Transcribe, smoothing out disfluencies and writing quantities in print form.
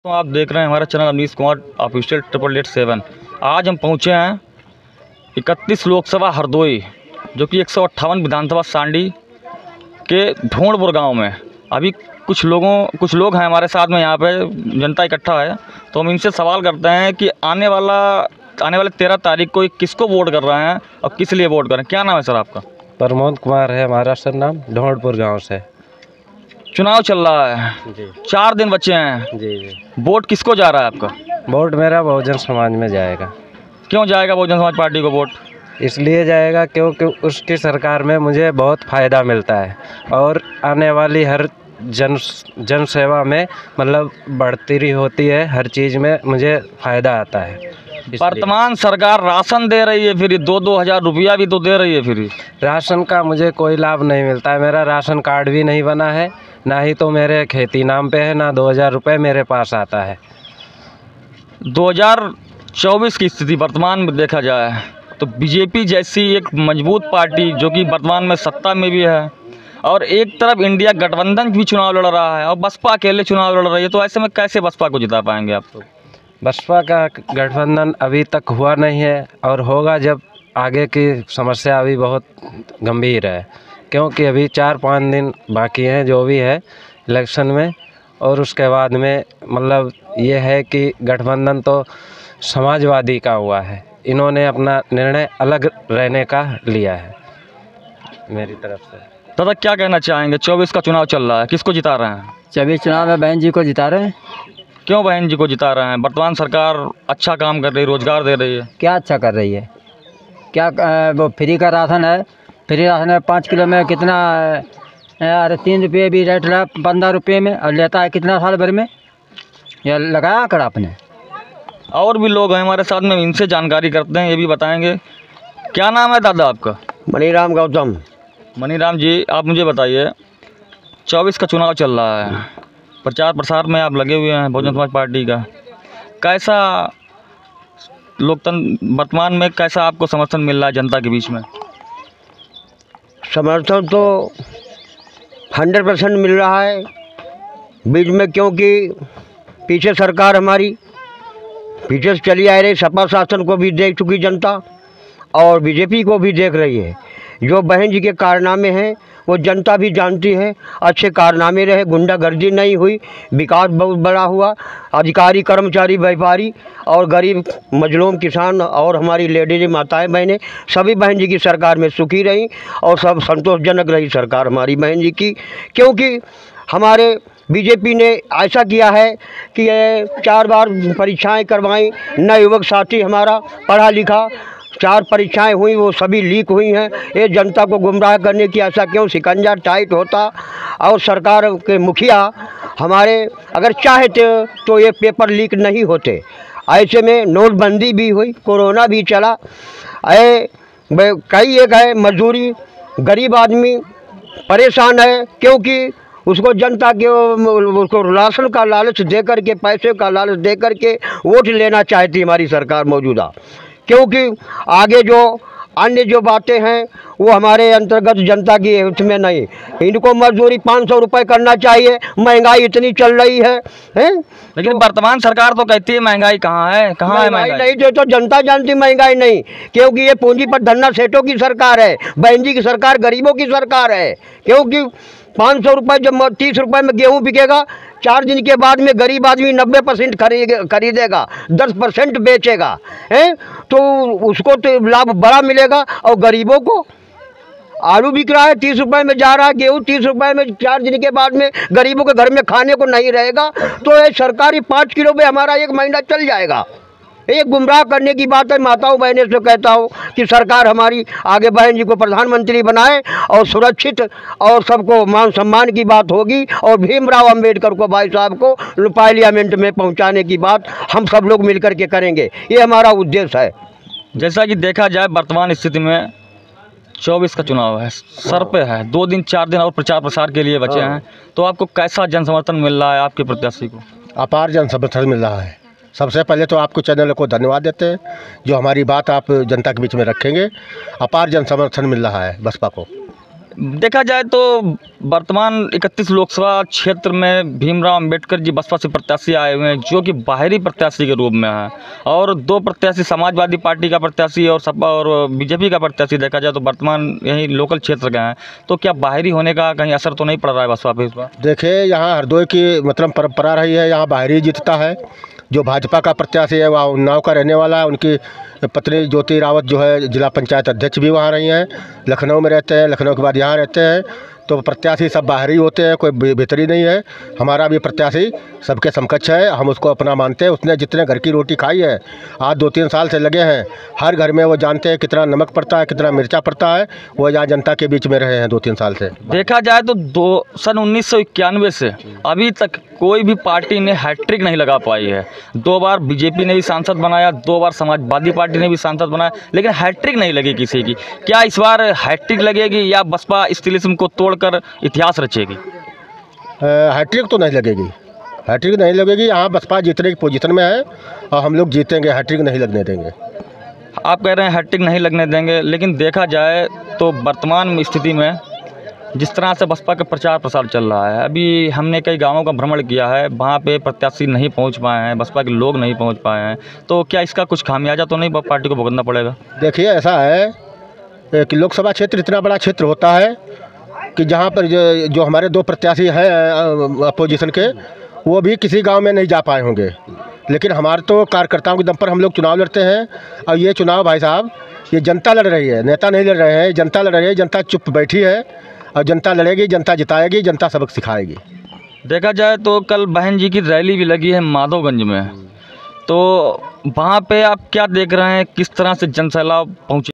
तो आप देख रहे हैं हमारा चैनल अमनीश कुमार ऑफिशियल 8887। आज हम पहुंचे हैं 31 लोकसभा हरदोई जो कि 158 विधानसभा सांडी के ढोंडपुर गांव में। अभी कुछ लोग हैं हमारे साथ में, यहाँ पे जनता इकट्ठा है, तो हम इनसे सवाल करते हैं कि आने वाले 13 तारीख को किसको वोट कर रहे हैं और किस लिए वोट करें। क्या नाम है सर आपका? प्रमोद कुमार है हमारा सर नाम, ढोंडपुर गांव से। चुनाव चल रहा है जी 4 दिन बचे हैं। जी वोट किसको जा रहा है आपका? वोट मेरा बहुजन समाज में जाएगा। क्यों जाएगा बहुजन समाज पार्टी को वोट? इसलिए जाएगा क्योंकि उसकी सरकार में मुझे बहुत फ़ायदा मिलता है और आने वाली हर जन सेवा में मतलब बढ़ती होती है, हर चीज़ में मुझे फ़ायदा आता है। वर्तमान सरकार राशन दे रही है, फिर 2-2 हज़ार रुपया भी तो दे रही है। फिर राशन का मुझे कोई लाभ नहीं मिलता है। मेरा राशन कार्ड भी नहीं बना है, ना ही तो मेरे खेती नाम पे है, ना 2000 रुपये मेरे पास आता है। 2024 की स्थिति वर्तमान में देखा जाए तो बीजेपी जैसी एक मजबूत पार्टी जो कि वर्तमान में सत्ता में भी है और एक तरफ इंडिया गठबंधन भी चुनाव लड़ रहा है और बसपा अकेले चुनाव लड़ रही है, तो ऐसे में कैसे बसपा को जिता पाएंगे आप? तो बसपा का गठबंधन अभी तक हुआ नहीं है और होगा जब आगे की समस्या अभी बहुत गंभीर है, क्योंकि अभी 4-5 दिन बाकी हैं जो भी है इलेक्शन में। और उसके बाद में मतलब ये है कि गठबंधन तो समाजवादी का हुआ है, इन्होंने अपना निर्णय अलग रहने का लिया है मेरी तरफ से। दादा क्या कहना चाहेंगे? 24 का चुनाव चल रहा है, किसको जिता रहे हैं? 24 चुनाव में बहन जी को जिता रहे हैं। क्यों बहन जी को जिता रहे हैं? वर्तमान सरकार अच्छा काम कर रही है, रोजगार दे रही है। क्या अच्छा कर रही है? क्या वो फ्री का राशन है, फ्री राशन है 5 किलो में कितना, अरे 3 रुपये भी रेट रहा 15 रुपये में, और लेता है कितना साल भर में? यह लगाया कर आपने। और भी लोग हैं हमारे साथ में, इनसे जानकारी करते हैं, ये भी बताएंगे। क्या नाम है दादा आपका? मनीराम गौतम। मनीराम जी, आप मुझे बताइए 24 का चुनाव चल रहा है, प्रचार प्रसार में आप लगे हुए हैं बहुजन समाज पार्टी का। कैसा लोकतंत्र वर्तमान में, कैसा आपको समर्थन मिल रहा है जनता के बीच में? समर्थन तो 100% मिल रहा है बीच में, क्योंकि पीछे सरकार हमारी पीछे से चली आ रही, सपा शासन को भी देख चुकी जनता और बीजेपी को भी देख रही है। जो बहन जी के कारनामे हैं वो जनता भी जानती है, अच्छे कारनामे रहे, गुंडागर्दी नहीं हुई, विकास बहुत बड़ा हुआ, अधिकारी कर्मचारी व्यापारी और गरीब मजलूम किसान और हमारी लेडीज माताएं बहनें सभी बहन जी की सरकार में सुखी रहीं और सब संतोषजनक रही सरकार हमारी बहन जी की। क्योंकि हमारे बीजेपी ने ऐसा किया है कि 4 बार परीक्षाएं करवाई, नया युवक साथी हमारा पढ़ा लिखा, 4 परीक्षाएं हुई, वो सभी लीक हुई हैं। ये जनता को गुमराह करने की ऐसा क्यों शिकंजा टाइट होता? और सरकार के मुखिया हमारे अगर चाहते तो ये पेपर लीक नहीं होते। ऐसे में नोटबंदी भी हुई, कोरोना भी चला, कई एक है मजदूरी, गरीब आदमी परेशान है, क्योंकि उसको जनता के उसको राशन का लालच दे करके, पैसे का लालच दे करके वोट लेना चाहती हमारी सरकार मौजूदा। क्योंकि आगे जो अन्य जो बातें हैं वो हमारे अंतर्गत जनता की हित में नहीं। इनको मजदूरी 500 रुपये करना चाहिए, महंगाई इतनी चल रही है, हैं? लेकिन वर्तमान सरकार तो कहती है महंगाई कहाँ है, कहाँ है महंगाई? नहीं तो जनता जानती महंगाई नहीं, क्योंकि ये पूंजी पर धन्ना सेठों की सरकार है, बहन जी की सरकार गरीबों की सरकार है। क्योंकि 500 रुपये जब 30 रुपये में गेहूँ बिकेगा, 4 दिन के बाद में गरीब आदमी 90% खरीदेगा, 10% बेचेगा, हैं? तो उसको तो लाभ बड़ा मिलेगा। और गरीबों को आलू बिक रहा है 30 रुपये में जा रहा है, गेहूँ 30 रुपये में, 4 दिन के बाद में गरीबों के घर में खाने को नहीं रहेगा। तो ये सरकारी 5 किलो में हमारा 1 महीना चल जाएगा। ये गुमराह करने की बात है। माताओं बहनों से कहता हूँ कि सरकार हमारी आगे बहन जी को प्रधानमंत्री बनाए और सुरक्षित और सबको मान सम्मान की बात होगी, और भीमराव अंबेडकर को भाई साहब को पार्लियामेंट में पहुँचाने की बात हम सब लोग मिलकर के करेंगे, ये हमारा उद्देश्य है। जैसा कि देखा जाए वर्तमान स्थिति में 24 का चुनाव है, सर पे है, 2 दिन 4 दिन और प्रचार प्रसार के लिए बचे हैं, तो आपको कैसा जन समर्थन मिल रहा है आपके प्रत्याशी को? अपार जन समर्थन मिल रहा है। सबसे पहले तो आपको चैनल को धन्यवाद देते हैं जो हमारी बात आप जनता के बीच में रखेंगे। अपार जन समर्थन मिल रहा है बसपा को। देखा जाए तो वर्तमान 31 लोकसभा क्षेत्र में भीमराव अंबेडकर जी बसपा से प्रत्याशी आए हुए हैं, जो कि बाहरी प्रत्याशी के रूप में हैं, और 2 प्रत्याशी समाजवादी पार्टी का प्रत्याशी और सपा और बीजेपी का प्रत्याशी देखा जाए तो वर्तमान यही लोकल क्षेत्र के हैं। तो क्या बाहरी होने का कहीं असर तो नहीं पड़ रहा है बसपा पे इस बार? देखिए, यहाँ हरदोई की मतलब परंपरा रही है, यहाँ बाहरी जीतता है। जो भाजपा का प्रत्याशी है वह उन्नाव का रहने वाला है। उनकी पत्नी ज्योति रावत जो है जिला पंचायत अध्यक्ष भी वहाँ रही हैं, लखनऊ में रहते हैं, लखनऊ के बाद यहाँ रहते हैं। तो प्रत्याशी सब बाहरी होते हैं, कोई भीतरी नहीं है। हमारा भी प्रत्याशी सबके समकक्ष है, हम उसको अपना मानते हैं। उसने जितने घर की रोटी खाई है, आज 2-3 साल से लगे हैं, हर घर में वो जानते हैं कितना नमक पड़ता है, कितना मिर्चा पड़ता है। वो यहाँ जनता के बीच में रहे हैं 2-3 साल से। देखा जाए तो सन 1991 से अभी तक कोई भी पार्टी ने हैट्रिक नहीं लगा पाई है। 2 बार बीजेपी ने भी सांसद बनाया, 2 बार समाजवादी पार्टी ने भी सांसद बनाया, लेकिन हैट्रिक नहीं लगी किसी की। क्या इस बार हैट्रिक लगेगी या बसपा इस तिलिस्म को तोड़कर इतिहास रचेगी? हैट्रिक तो नहीं लगेगी, हैट्रिक नहीं लगेगी। यहाँ बसपा जीतने की पोजीशन में है और हम लोग जीतेंगे, हैट्रिक नहीं लगने देंगे। आप कह रहे हैं हैट्रिक नहीं लगने देंगे, लेकिन देखा जाए तो वर्तमान स्थिति में जिस तरह से बसपा का प्रचार प्रसार चल रहा है, अभी हमने कई गांवों का भ्रमण किया है, वहाँ पे प्रत्याशी नहीं पहुँच पाए हैं, बसपा के लोग नहीं पहुँच पाए हैं। तो क्या इसका कुछ खामियाजा तो नहीं पार्टी को भुगतना पड़ेगा? देखिए, ऐसा है कि लोकसभा क्षेत्र इतना बड़ा क्षेत्र होता है कि जहाँ पर जो हमारे 2 प्रत्याशी हैं अपोजिशन के, वो भी किसी गांव में नहीं जा पाए होंगे। लेकिन हमारे तो कार्यकर्ताओं के दम पर हम लोग चुनाव लड़ते हैं। और ये चुनाव भाई साहब, ये जनता लड़ रही है, नेता नहीं लड़ रहे हैं, जनता लड़ रही है। जनता चुप बैठी है और जनता लड़ेगी, जनता जिताएगी, जनता सबक सिखाएगी। देखा जाए तो कल बहन जी की रैली भी लगी है माधोगंज में, तो वहाँ पे आप क्या देख रहे हैं, किस तरह से जनसैलाब पहुँचे?